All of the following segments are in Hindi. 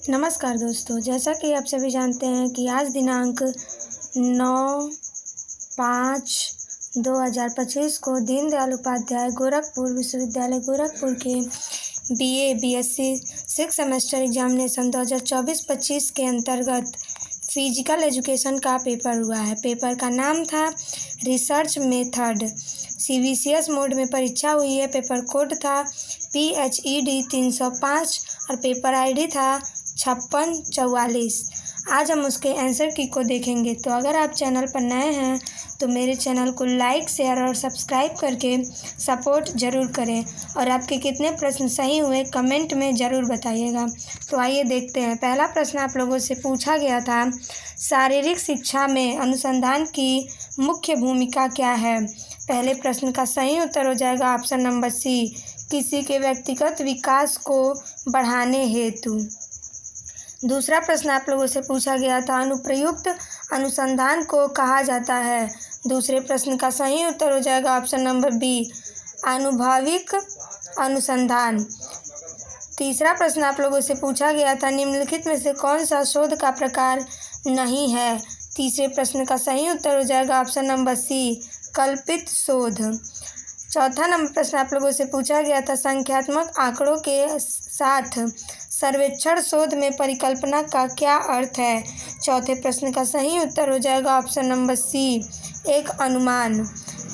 नमस्कार दोस्तों, जैसा कि आप सभी जानते हैं कि आज दिनांक 9/5/2025 को दीनदयाल उपाध्याय गोरखपुर विश्वविद्यालय गोरखपुर के बीए बीएससी 6 सेमेस्टर एग्जामिनेशन 2024-25 के अंतर्गत फिजिकल एजुकेशन का पेपर हुआ है। पेपर का नाम था रिसर्च मेथड। CBCS मोड में परीक्षा हुई है। पेपर कोड था PHED 305 और पेपर ID था 5644। आज हम उसके आंसर की को देखेंगे। तो अगर आप चैनल पर नए हैं तो मेरे चैनल को लाइक, शेयर और सब्सक्राइब करके सपोर्ट ज़रूर करें और आपके कितने प्रश्न सही हुए कमेंट में ज़रूर बताइएगा। तो आइए देखते हैं। पहला प्रश्न आप लोगों से पूछा गया था, शारीरिक शिक्षा में अनुसंधान की मुख्य भूमिका क्या है। पहले प्रश्न का सही उत्तर हो जाएगा ऑप्शन नंबर सी, किसी के व्यक्तिगत विकास को बढ़ाने हेतु। दूसरा प्रश्न आप लोगों से पूछा गया था, अनुप्रयुक्त अनुसंधान को कहा जाता है। दूसरे प्रश्न का सही उत्तर हो जाएगा ऑप्शन नंबर बी, आनुभविक अनुसंधान। तीसरा प्रश्न आप लोगों से पूछा गया था, निम्नलिखित में से कौन सा शोध का प्रकार नहीं है। तीसरे प्रश्न का सही उत्तर हो जाएगा ऑप्शन नंबर सी, कल्पित शोध। चौथा नंबर प्रश्न आप लोगों से पूछा गया था, संख्यात्मक आंकड़ों के साथ सर्वेक्षण शोध में परिकल्पना का क्या अर्थ है। चौथे प्रश्न का सही उत्तर हो जाएगा ऑप्शन नंबर सी, एक अनुमान।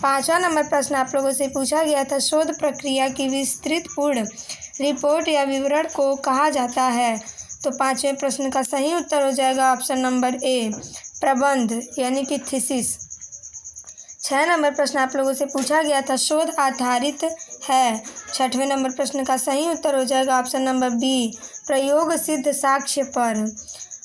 पांचवा नंबर प्रश्न आप लोगों से पूछा गया था, शोध प्रक्रिया की विस्तृत पूर्ण रिपोर्ट या विवरण को कहा जाता है। तो पांचवें प्रश्न का सही उत्तर हो जाएगा ऑप्शन नंबर ए, प्रबंध यानी कि थीसिस। 6 नंबर प्रश्न आप लोगों से पूछा गया था, शोध आधारित है। छठवें नंबर प्रश्न का सही उत्तर हो जाएगा ऑप्शन नंबर बी, प्रयोग सिद्ध साक्ष्य पर।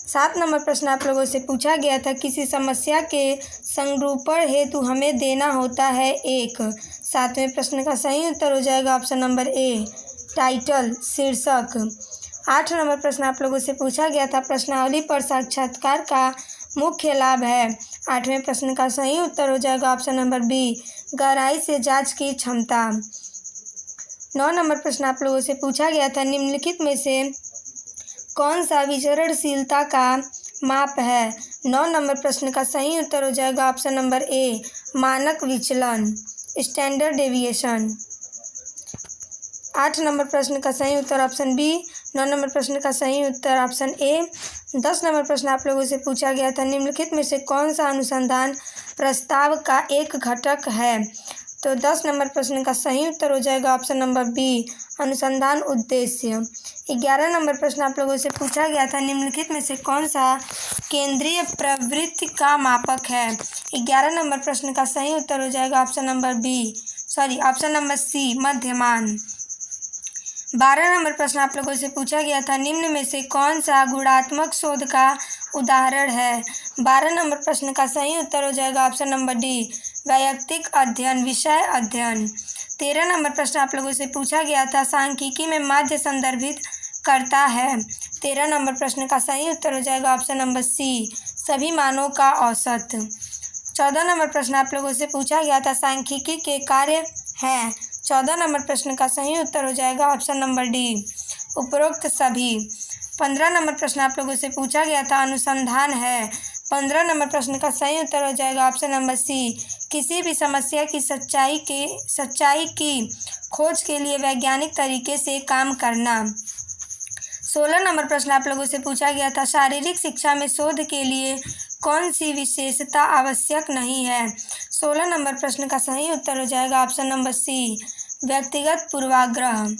7 नंबर प्रश्न आप लोगों से पूछा गया था, किसी समस्या के संरूपण हेतु हमें देना होता है एक। 7वें प्रश्न का सही उत्तर हो जाएगा ऑप्शन नंबर ए, टाइटल शीर्षक। 8 नंबर प्रश्न आप लोगों से पूछा गया था, प्रश्नावली पर साक्षात्कार का मुख्य लाभ है। 8वें प्रश्न का सही उत्तर हो जाएगा ऑप्शन नंबर बी, गहराई से जांच की क्षमता। 9 नंबर प्रश्न आप लोगों से पूछा गया था, निम्नलिखित में से कौन सा विचरणशीलता का माप है। 9 नंबर प्रश्न का सही उत्तर हो जाएगा ऑप्शन नंबर ए, मानक विचलन, स्टैंडर्ड डेविएशन। 8 नंबर प्रश्न का सही उत्तर ऑप्शन बी। 9 नंबर प्रश्न का सही उत्तर ऑप्शन ए। 10 नंबर प्रश्न आप लोगों से पूछा गया था, निम्नलिखित में से कौन सा अनुसंधान प्रस्ताव का एक घटक है। तो 10 नंबर प्रश्न का सही उत्तर हो जाएगा ऑप्शन नंबर बी, अनुसंधान उद्देश्य। 11 नंबर प्रश्न आप लोगों से पूछा गया था, निम्नलिखित में से कौन सा केंद्रीय प्रवृत्ति का मापक है। 11 नंबर प्रश्न का सही उत्तर हो जाएगा ऑप्शन नंबर सी, मध्यमान। 12 नंबर प्रश्न आप लोगों से पूछा गया था, निम्न में से कौन सा गुणात्मक शोध का उदाहरण है। 12 नंबर प्रश्न का सही उत्तर हो जाएगा ऑप्शन नंबर डी, वैयक्तिक अध्ययन, विषय अध्ययन। 13 नंबर प्रश्न आप लोगों से पूछा गया था, सांख्यिकी में माध्य संदर्भित करता है। 13 नंबर प्रश्न का सही उत्तर हो जाएगा ऑप्शन नंबर सी, सभी मानों का औसत। 14 नंबर प्रश्न आप लोगों से पूछा गया था, सांख्यिकी के कार्य हैं। 14 नंबर प्रश्न का सही उत्तर हो जाएगा ऑप्शन नंबर डी, उपरोक्त सभी। 15 नंबर प्रश्न आप लोगों से पूछा गया था, अनुसंधान है। 15 नंबर प्रश्न का सही उत्तर हो जाएगा ऑप्शन नंबर सी, किसी भी समस्या की सच्चाई की खोज के लिए वैज्ञानिक तरीके से काम करना। 16 नंबर प्रश्न आप लोगों से पूछा गया था, शारीरिक शिक्षा में शोध के लिए कौन सी विशेषता आवश्यक नहीं है। 16 नंबर प्रश्न का सही उत्तर हो जाएगा ऑप्शन नंबर सी, व्यक्तिगत पूर्वाग्रह।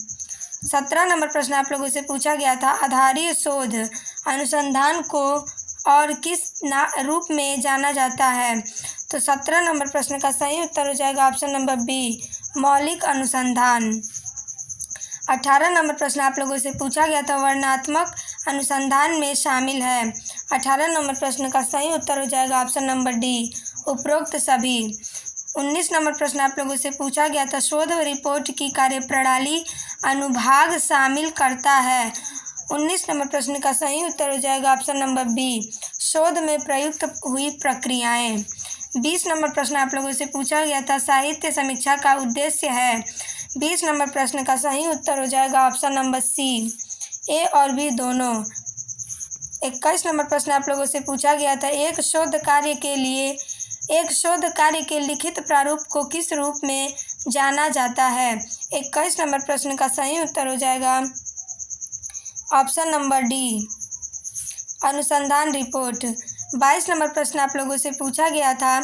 17 नंबर प्रश्न आप लोगों से पूछा गया था, आधारीय शोध अनुसंधान को और किस रूप में जाना जाता है। तो 17 नंबर प्रश्न का सही उत्तर हो जाएगा ऑप्शन नंबर बी, मौलिक अनुसंधान। 18 नंबर प्रश्न आप लोगों से पूछा गया था, वर्णनात्मक अनुसंधान में शामिल है। 18 नंबर प्रश्न का सही उत्तर हो जाएगा ऑप्शन नंबर डी, उपरोक्त सभी। 19 नंबर प्रश्न आप लोगों से पूछा गया था, शोध रिपोर्ट की कार्यप्रणाली अनुभाग शामिल करता है। 19 नंबर प्रश्न का सही उत्तर हो जाएगा ऑप्शन नंबर बी, शोध में प्रयुक्त हुई प्रक्रियाएं। 20 नंबर प्रश्न आप लोगों से पूछा गया था, साहित्य समीक्षा का उद्देश्य है। 20 नंबर प्रश्न का सही उत्तर हो जाएगा ऑप्शन नंबर सी, ए और बी दोनों। 21 नंबर प्रश्न आप लोगों से पूछा गया था, एक शोध कार्य के लिखित प्रारूप को किस रूप में जाना जाता है। 21 नंबर प्रश्न का सही उत्तर हो जाएगा ऑप्शन नंबर डी, अनुसंधान रिपोर्ट। 22 नंबर प्रश्न आप लोगों से पूछा गया था,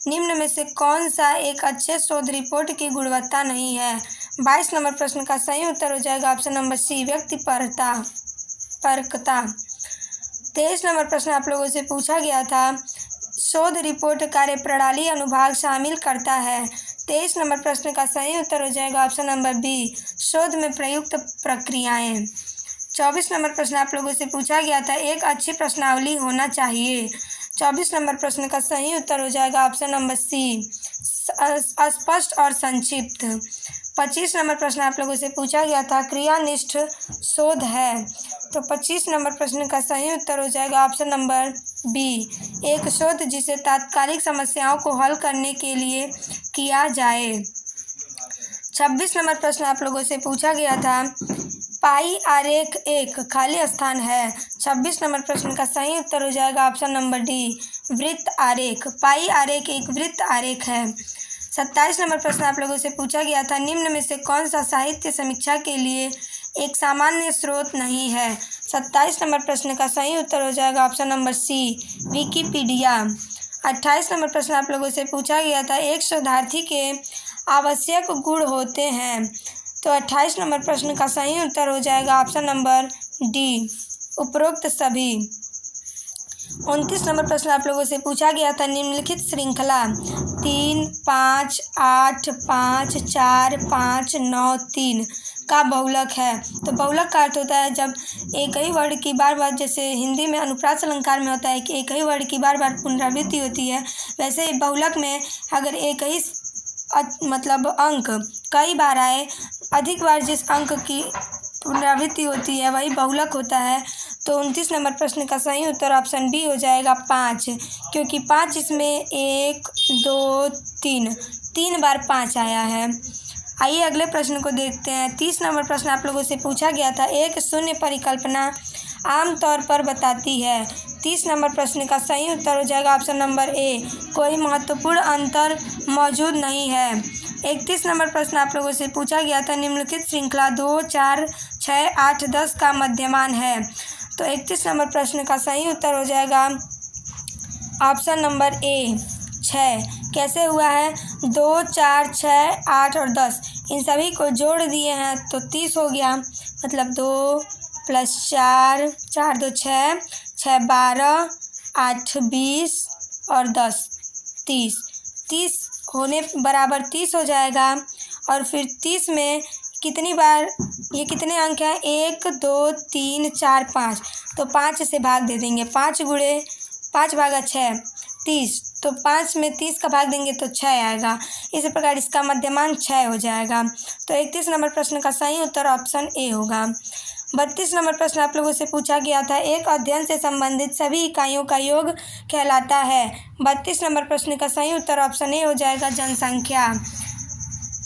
निम्न में से कौन सा एक अच्छे शोध रिपोर्ट की गुणवत्ता नहीं है। 22 नंबर प्रश्न का सही उत्तर हो जाएगा ऑप्शन नंबर सी, व्यक्तिपरकता। 23 नंबर प्रश्न आप लोगों से पूछा गया था, शोध रिपोर्ट कार्यप्रणाली अनुभाग शामिल करता है। 23 नंबर प्रश्न का सही उत्तर हो जाएगा ऑप्शन नंबर बी, शोध में प्रयुक्त प्रक्रियाएं। 24 नंबर प्रश्न आप लोगों से पूछा गया था, एक अच्छी प्रश्नावली होना चाहिए। 24 नंबर प्रश्न का सही उत्तर हो जाएगा ऑप्शन नंबर सी, स्पष्ट और संक्षिप्त। 25 नंबर प्रश्न आप लोगों से पूछा गया था, क्रियानिष्ठ शोध है। तो 25 नंबर प्रश्न का सही उत्तर हो जाएगा ऑप्शन नंबर बी, एक शोध जिसे तात्कालिक समस्याओं को हल करने के लिए किया जाए। 26 नंबर प्रश्न आप लोगों से पूछा गया था, पाई आरेख एक खाली स्थान है। 26 नंबर प्रश्न का सही उत्तर हो जाएगा ऑप्शन नंबर डी, वृत्त आरेख। पाई आरेख एक वृत्त आरेख है। 27 नंबर प्रश्न आप लोगों से पूछा गया था, निम्न में से कौन सा साहित्य समीक्षा के लिए एक सामान्य स्रोत नहीं है। 27 नंबर प्रश्न का सही उत्तर हो जाएगा ऑप्शन नंबर सी, विकिपीडिया। 28 नंबर प्रश्न आप लोगों से पूछा गया था, एक शोधार्थी के आवश्यक गुण होते हैं। तो 28 नंबर प्रश्न का सही उत्तर हो जाएगा ऑप्शन नंबर डी, उपरोक्त सभी। 29 नंबर प्रश्न आप लोगों से पूछा गया था, निम्नलिखित श्रृंखला 3, 5, 8, 5, 4, 5, 9, 3 का बहुलक है। तो बहुलक का अर्थ होता है जब एक ही वर्ड की बार बार, जैसे हिंदी में अनुप्रास अलंकार में होता है कि एक ही वर्ड की बार बार पुनरावृत्ति होती है, वैसे बहुलक में अगर एक ही मतलब अंक कई बार आए, अधिक बार जिस अंक की पुनरावृत्ति होती है वही बहुलक होता है। तो 29 नंबर प्रश्न का सही उत्तर ऑप्शन बी हो जाएगा 5, क्योंकि 5 इसमें 1, 2, 3 बार 5 आया है। आइए अगले प्रश्न को देखते हैं। 30 नंबर प्रश्न आप लोगों से पूछा गया था, एक शून्य परिकल्पना आमतौर पर बताती है। 30 नंबर प्रश्न का सही उत्तर हो जाएगा ऑप्शन नंबर ए, कोई महत्वपूर्ण अंतर मौजूद नहीं है। 31 नंबर प्रश्न आप लोगों से पूछा गया था, निम्नलिखित श्रृंखला 2, 4, 6, 8, 10 का मध्यमान है। तो 31 नंबर प्रश्न का सही उत्तर हो जाएगा ऑप्शन नंबर ए, 6। कैसे हुआ है, 2, 4, 6, 8 और 10 इन सभी को जोड़ दिए हैं तो 30 हो गया। मतलब 2 + 4, 4 2 6, 6 12, 8 20 और 10 30। 30 होने बराबर 30 हो जाएगा। और फिर 30 में कितनी बार, ये कितने अंक हैं, 1 2 3 4 5, तो 5 से भाग दे देंगे। 5 × 5 / 6 30, तो 5 में 30 का भाग देंगे तो 6 आएगा। इसी प्रकार इसका मध्यमान 6 हो जाएगा। तो 31 नंबर प्रश्न का सही उत्तर ऑप्शन ए होगा। 32 नंबर प्रश्न आप लोगों से पूछा गया था, एक अध्ययन से संबंधित सभी इकाइयों का योग कहलाता है। 32 नंबर प्रश्न का सही उत्तर ऑप्शन ए हो जाएगा, जनसंख्या।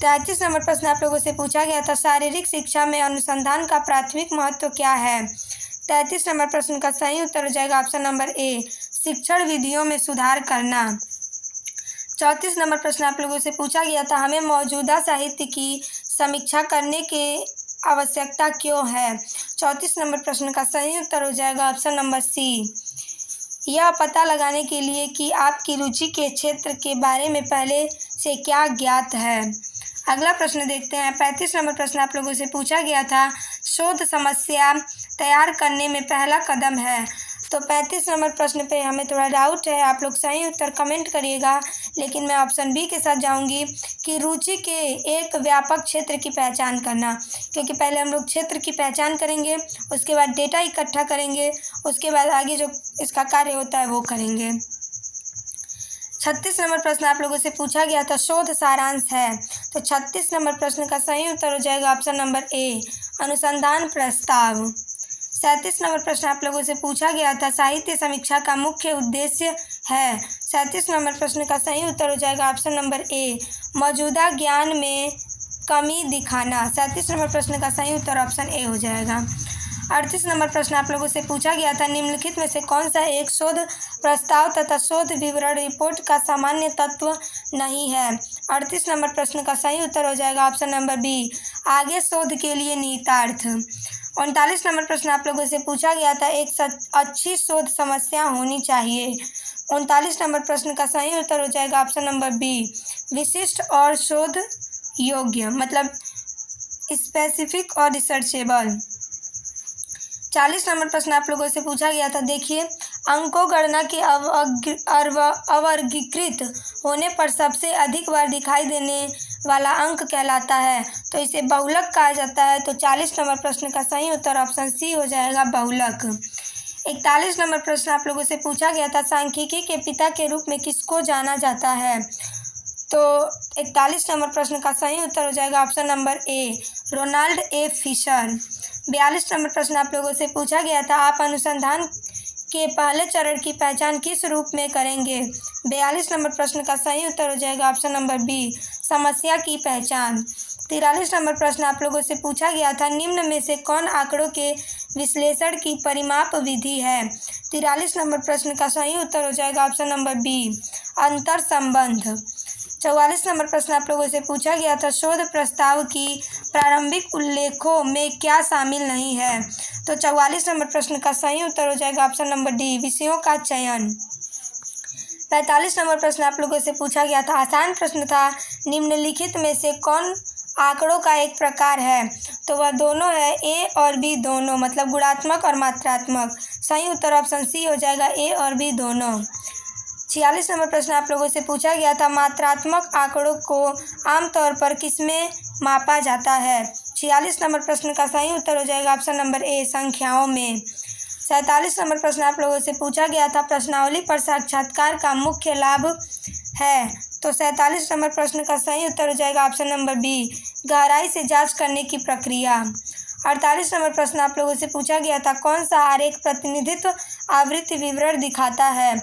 33 नंबर प्रश्न आप लोगों से पूछा गया था, शारीरिक शिक्षा में अनुसंधान का प्राथमिक महत्व क्या है। 33 नंबर प्रश्न का सही उत्तर हो जाएगा ऑप्शन नंबर ए, शिक्षण विधियों में सुधार करना। 34 नंबर प्रश्न आप लोगों से पूछा गया था, हमें मौजूदा साहित्य की समीक्षा करने की आवश्यकता क्यों है। 34 नंबर प्रश्न का सही उत्तर हो जाएगा ऑप्शन नंबर सी, यह पता लगाने के लिए कि आपकी रुचि के क्षेत्र के बारे में पहले से क्या ज्ञात है। अगला प्रश्न देखते हैं। 35 नंबर प्रश्न आप लोगों से पूछा गया था, शोध समस्या तैयार करने में पहला कदम है। तो 35 नंबर प्रश्न पे हमें थोड़ा डाउट है, आप लोग सही उत्तर कमेंट करिएगा। लेकिन मैं ऑप्शन बी के साथ जाऊंगी कि रुचि के एक व्यापक क्षेत्र की पहचान करना, क्योंकि पहले हम लोग क्षेत्र की पहचान करेंगे, उसके बाद डेटा इकट्ठा करेंगे, उसके बाद आगे जो इसका कार्य होता है वो करेंगे। 36 नंबर प्रश्न आप लोगों से पूछा गया था, शोध सारांश है। तो 36 नंबर प्रश्न का सही उत्तर हो जाएगा ऑप्शन नंबर ए, अनुसंधान प्रस्ताव। 37 नंबर प्रश्न आप लोगों से पूछा गया था, साहित्य समीक्षा का मुख्य उद्देश्य है। 37 नंबर प्रश्न का सही उत्तर हो जाएगा ऑप्शन नंबर ए, मौजूदा ज्ञान में कमी दिखाना। 37 नंबर प्रश्न का सही उत्तर ऑप्शन ए हो जाएगा। 38 नंबर प्रश्न आप लोगों से पूछा गया था, निम्नलिखित में से कौन सा एक शोध प्रस्ताव तथा शोध विवरण रिपोर्ट का सामान्य तत्व नहीं है। 38 नंबर प्रश्न का सही उत्तर हो जाएगा ऑप्शन नंबर बी, आगे शोध के लिए निहितार्थ। 39 नंबर प्रश्न आप लोगों से पूछा गया था, एक अच्छी शोध समस्या होनी चाहिए। 39 नंबर प्रश्न का सही उत्तर हो जाएगा ऑप्शन नंबर बी, विशिष्ट और शोध योग्य, मतलब स्पेसिफिक और रिसर्चेबल। 40 नंबर प्रश्न आप लोगों से पूछा गया था, देखिए अंकों गणना के अवर्गीकृत होने पर सबसे अधिक बार दिखाई देने वाला अंक कहलाता है, तो इसे बहुलक कहा जाता है। तो 40 नंबर प्रश्न का सही उत्तर ऑप्शन सी हो जाएगा, बहुलक। 41 नंबर प्रश्न आप लोगों से पूछा गया था, सांख्यिकी के पिता के रूप में किसको जाना जाता है। तो 41 नंबर प्रश्न का सही उत्तर हो जाएगा option number A, Ronald A Fisher. 42 नंबर प्रश्न आप लोगों से पूछा गया था, आप अनुसंधान के पहले चरण की पहचान किस रूप में करेंगे। 42 नंबर प्रश्न का सही उत्तर हो जाएगा ऑप्शन नंबर बी, समस्या की पहचान। 43 नंबर प्रश्न आप लोगों से पूछा गया था, निम्न में से कौन आंकड़ों के विश्लेषण की परिमाप विधि है। 43 नंबर प्रश्न का सही उत्तर हो जाएगा ऑप्शन नंबर बी, अंतर संबंध। 44 नंबर प्रश्न आप लोगों से पूछा गया था, शोध प्रस्ताव की प्रारंभिक उल्लेखों में क्या शामिल नहीं है। तो 44 नंबर प्रश्न का सही उत्तर हो जाएगा ऑप्शन नंबर डी, विषयों का चयन। 45 नंबर प्रश्न आप लोगों से पूछा गया था, आसान प्रश्न था, निम्नलिखित में से कौन आंकड़ों का एक प्रकार है। तो वह दोनों है, ए और बी दोनों, मतलब गुणात्मक और मात्रात्मक। सही उत्तर ऑप्शन सी हो जाएगा, ए और बी दोनों। 46 नंबर प्रश्न आप लोगों से पूछा गया था, मात्रात्मक आंकड़ों को आमतौर पर किसमें मापा जाता है। 46 नंबर प्रश्न का सही उत्तर हो जाएगा ऑप्शन नंबर ए, संख्याओं में। 47 नंबर प्रश्न आप लोगों से पूछा गया था, प्रश्नावली पर साक्षात्कार का मुख्य लाभ है। तो 47 नंबर प्रश्न का सही उत्तर हो जाएगा ऑप्शन नंबर बी, गहराई से जांच करने की प्रक्रिया। 48 नंबर प्रश्न आप लोगों से पूछा गया था, कौन सा आरेख प्रतिनिधित्व आवृत्ति विवरण दिखाता है।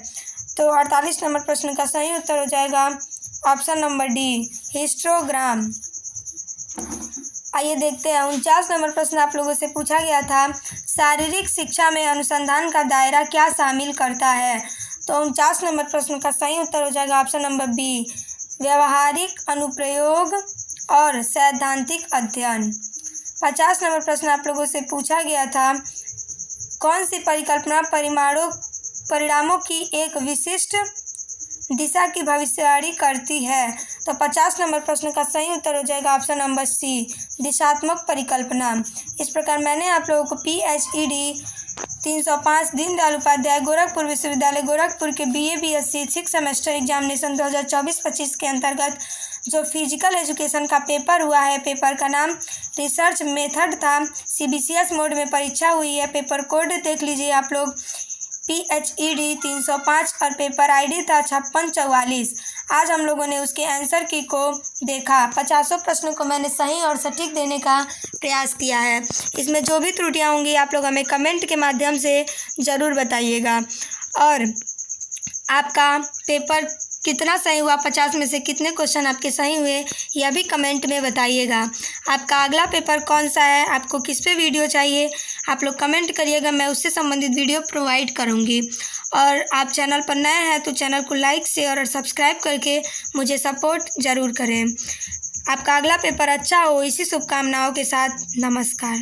तो 48 नंबर प्रश्न का सही उत्तर हो जाएगा ऑप्शन नंबर डी, हिस्टोग्राम। आइए देखते हैं 49 नंबर प्रश्न आप लोगों से पूछा गया था, शारीरिक शिक्षा में अनुसंधान का दायरा क्या शामिल करता है। तो 49 नंबर प्रश्न का सही उत्तर हो जाएगा ऑप्शन नंबर बी, व्यवहारिक अनुप्रयोग और सैद्धांतिक अध्ययन। 50 नंबर प्रश्न आप लोगों से पूछा गया था, कौन सी परिकल्पना परिणामों की एक विशिष्ट दिशा की भविष्यवाणी करती है। तो 50 नंबर प्रश्न का सही उत्तर हो जाएगा ऑप्शन नंबर सी, दिशात्मक परिकल्पना। इस प्रकार मैंने आप लोगों को PhED 305 दीनदयाल उपाध्याय गोरखपुर विश्वविद्यालय गोरखपुर के BA BSc 6 सेमेस्टर एग्जामिनेशन 2024-25 के अंतर्गत जो फिजिकल एजुकेशन का पेपर हुआ है, पेपर का नाम रिसर्च मेथड था, CBCS मोड में परीक्षा हुई है। पेपर कोड देख लीजिए आप लोग, PhED 305 और पेपर ID था 5644। आज हम लोगों ने उसके आंसर की को देखा। 50 प्रश्नों को मैंने सही और सटीक देने का प्रयास किया है। इसमें जो भी त्रुटियां होंगी आप लोग हमें कमेंट के माध्यम से ज़रूर बताइएगा। और आपका पेपर कितना सही हुआ, 50 में से कितने क्वेश्चन आपके सही हुए, यह भी कमेंट में बताइएगा। आपका अगला पेपर कौन सा है, आपको किस पे वीडियो चाहिए, आप लोग कमेंट करिएगा, मैं उससे संबंधित वीडियो प्रोवाइड करूँगी। और आप चैनल पर नए हैं तो चैनल को लाइक शेयर और सब्सक्राइब करके मुझे सपोर्ट ज़रूर करें। आपका अगला पेपर अच्छा हो, इसी शुभकामनाओं के साथ नमस्कार।